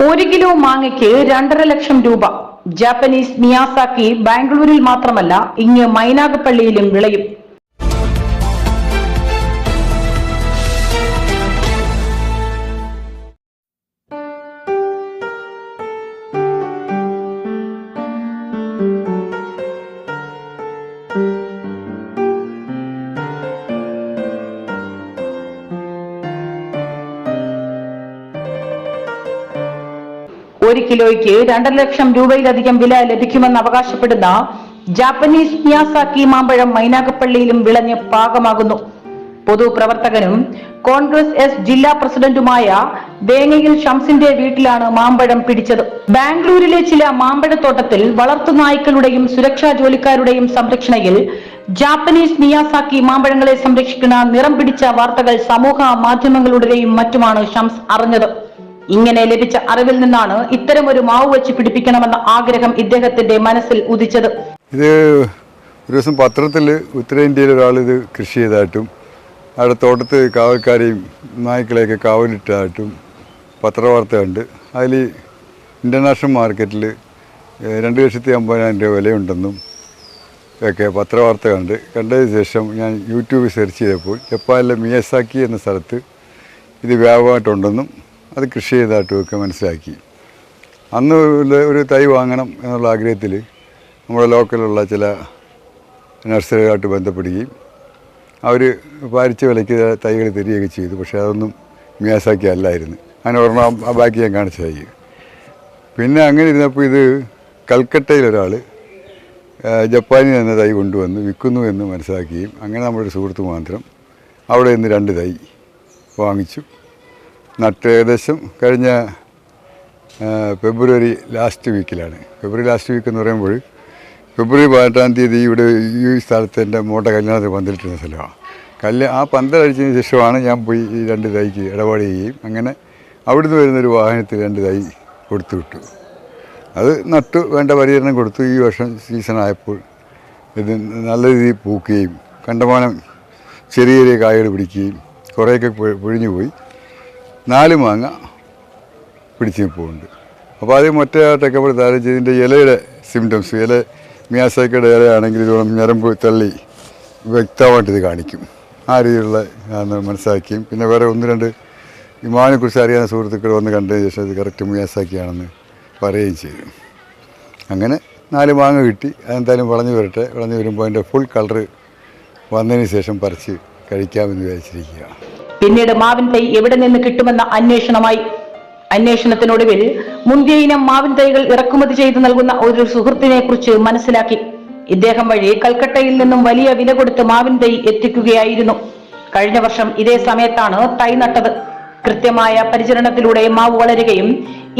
1 kilo മാങ്ങയ്ക്ക് 2.5 ലക്ഷം രൂപ. Japanese Miyazaki ബാംഗ്ലൂരിൽ മാത്രമല്ല ഇങ്ങ് മൈനാഗപ്പള്ളിയിലും വിളയും. ഒരു കിലോയ്ക്ക് 2.5 ലക്ഷം രൂപയിലധികം വില ലഭിക്കുമെന്ന് അവകാശപ്പെടുന്ന ജാപ്പനീസ് മിയാസാക്കി മാമ്പഴം മൈനാഗപ്പള്ളിയിലും വിളഞ്ഞ് പാകമാകുന്നു. പൊതുപ്രവർത്തകനും കോൺഗ്രസ് എസ് ജില്ലാ പ്രസിഡന്റുമായ വേങ്ങയിൽ ഷംസിന്റെ വീട്ടിലാണ് മാമ്പഴം പിടിച്ചത്. ബാംഗ്ലൂരിലെ ചില മാമ്പഴത്തോട്ടത്തിൽ വളർത്തുനായ്ക്കളുടെയും സുരക്ഷാ ജോലിക്കാരുടെയും സംരക്ഷണയിൽ ജാപ്പനീസ് മിയാസാക്കി മാമ്പഴങ്ങളെ സംരക്ഷിക്കുന്ന നിറം പിടിച്ച വാർത്തകൾ സമൂഹ മാധ്യമങ്ങളുടെയും മറ്റുമാണ് ഷംസ് അറിഞ്ഞത്. ഇങ്ങനെ ലഭിച്ച അറിവിൽ നിന്നാണ് ഇത്തരമൊരു മാവ് വെച്ച് പിടിപ്പിക്കണമെന്ന ആഗ്രഹം ഇദ്ദേഹത്തിന്റെ മനസ്സിൽ ഉദിച്ചത്. ഇത് ഒരു ദിവസം പത്രത്തിൽ ഉത്തരേന്ത്യയിൽ ഒരാൾ ഇത് കൃഷി ചെയ്തതായിട്ടും അവിടെ തോട്ടത്ത് കാവൽക്കാരെയും നായ്ക്കളെയൊക്കെ കാവലിട്ടതായിട്ടും പത്രവാർത്ത കണ്ട് അതിൽ ഇൻ്റർനാഷണൽ മാർക്കറ്റിൽ 2,50,000 രൂപ വിലയുണ്ടെന്നും ഒക്കെ പത്രവാർത്ത കണ്ടതിന് ശേഷം ഞാൻ യൂട്യൂബിൽ സെർച്ച് ചെയ്തപ്പോൾ ജപ്പാനിലെ മിയാസാക്കി എന്ന സ്ഥലത്ത് ഇത് വ്യാപകമായിട്ടുണ്ടെന്നും അത് കൃഷി ചെയ്തതായിട്ടുമൊക്കെ മനസ്സിലാക്കി. അന്ന് ഒരു തൈ വാങ്ങണം എന്നുള്ള ആഗ്രഹത്തിൽ നമ്മുടെ ലോക്കലുള്ള ചില നഴ്സറികളായിട്ട് ബന്ധപ്പെടുകയും അവർ പാരിച്ച വിലയ്ക്ക് തൈകൾ തരികയൊക്കെ ചെയ്തു. പക്ഷേ അതൊന്നും മിയാസാക്കി അല്ലായിരുന്നു. അങ്ങനെ ഒരെണ്ണം ആ ബാക്കി ഞാൻ കാണിച്ചതായി. പിന്നെ അങ്ങനെ ഇരുന്നപ്പോൾ ഇത് കൽക്കട്ടയിലൊരാൾ ജപ്പാനിൽ നിന്ന് തൈ കൊണ്ടുവന്ന് വിൽക്കുന്നു എന്ന് മനസ്സിലാക്കുകയും അങ്ങനെ നമ്മുടെ സുഹൃത്ത് മാത്രം അവിടെ നിന്ന് 2 തൈ വാങ്ങിച്ചു നട്ട്. ഏകദേശം കഴിഞ്ഞ ഫെബ്രുവരി ലാസ്റ്റ് വീക്കിലാണ്. ഫെബ്രുവരി ലാസ്റ്റ് വീക്ക് എന്ന് പറയുമ്പോൾ ഫെബ്രുവരി 18-ാം തീയതി ഇവിടെ ഈ സ്ഥലത്ത് എൻ്റെ മോട്ട കല്യാണത്തിൽ പന്തലിട്ടിരുന്ന സ്ഥലമാണ്. ആ പന്തലടിച്ചതിന് ശേഷമാണ് ഞാൻ പോയി ഈ 2 തൈക്ക് ഇടപാട് ചെയ്യുകയും അങ്ങനെ അവിടുന്ന് വരുന്നൊരു വാഹനത്തിൽ 2 തൈ കൊടുത്തു വിട്ടു. അത് നട്ടു, വേണ്ട പരിചരണം കൊടുത്തു. ഈ വർഷം സീസണായപ്പോൾ ഇത് നല്ല രീതിയിൽ പൂക്കുകയും കണ്ടമാനം ചെറിയ ചെറിയ കായകൾ പിടിക്കുകയും കുറേയൊക്കെ പൊഴിഞ്ഞു പോയി 4 മാങ്ങ പിടിച്ച് പോകുന്നുണ്ട്. അപ്പോൾ അത് മറ്റേ ടെക്കപ്പോൾ താരം ചെയ്തിൻ്റെ ഇലയുടെ സിംറ്റംസ്, ഇല മിയാസാക്കിയുടെ ഇലയാണെങ്കിൽ ഇതോളം ഞരമ്പ് തള്ളി വ്യക്തമായിട്ട് ഇത് കാണിക്കും. ആ രീതിയിലുള്ള മനസ്സിലാക്കിയും പിന്നെ വേറെ 1-2 ഈ മാവിനെക്കുറിച്ച് അറിയാവുന്ന സുഹൃത്തുക്കൾ വന്ന് കണ്ടതിന് ശേഷം ഇത് കറക്റ്റ് മിയാസാക്കിയാണെന്ന് പറയുകയും ചെയ്തു. അങ്ങനെ 4 മാങ്ങ കിട്ടി. അതെന്തായാലും വളഞ്ഞു വരട്ടെ. വളഞ്ഞു വരുമ്പോൾ അതിൻ്റെ ഫുൾ കളറ് വന്നതിന് ശേഷം പറിച്ച് കഴിക്കാമെന്ന് വിചാരിച്ചിരിക്കുകയാണ്. പിന്നീട് മാവിൻ തൈ എവിടെ നിന്ന് കിട്ടുമെന്ന അന്വേഷണമായി. അന്വേഷണത്തിനൊടുവിൽ മുന്തിയ ഇനം മാവിൻ തൈകൾ ഇറക്കുമതി ചെയ്ത് നൽകുന്ന ഒരു സുഹൃത്തിനെ കുറിച്ച് മനസ്സിലാക്കി. ഇദ്ദേഹം വഴി കൽക്കട്ടയിൽ നിന്നും വലിയ വില കൊടുത്ത് മാവിൻ തൈ എത്തിക്കുകയായിരുന്നു. കഴിഞ്ഞ വർഷം ഇതേ സമയത്താണ് തൈ നട്ടത്. കൃത്യമായ പരിചരണത്തിലൂടെ മാവ് വളരുകയും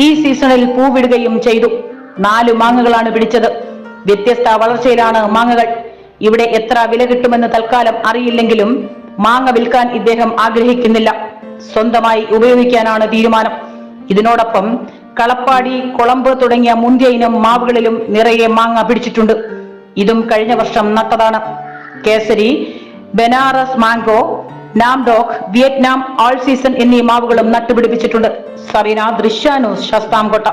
ഈ സീസണിൽ പൂവിടുകയും ചെയ്തു. 4 മാങ്ങകളാണ് പിടിച്ചത്. വ്യത്യസ്ത വളർച്ചയിലാണ് മാങ്ങകൾ. ഇവിടെ എത്ര വില കിട്ടുമെന്ന് തൽക്കാലം അറിയില്ലെങ്കിലും മാങ്ങ വിൽക്കാൻ ഇദ്ദേഹം ആഗ്രഹിക്കുന്നില്ല. സ്വന്തമായി ഉപയോഗിക്കാനാണ് തീരുമാനം. ഇതിനോടൊപ്പം കളപ്പാടി, കൊളമ്പ് തുടങ്ങിയ മുന്തിയ ഇനം മാവുകളിലും നിറയെ മാങ്ങ പിടിച്ചിട്ടുണ്ട്. ഇതും കഴിഞ്ഞ വർഷം നട്ടതാണ്. Kesari, Banaras mango, നാംഡോക്, Vietnam, all season എന്നീ മാവുകളും നട്ടുപിടിപ്പിച്ചിട്ടുണ്ട്. സബീന, ദൃശ്യ ന്യൂസ്, ശാസ്താംകോട്ട.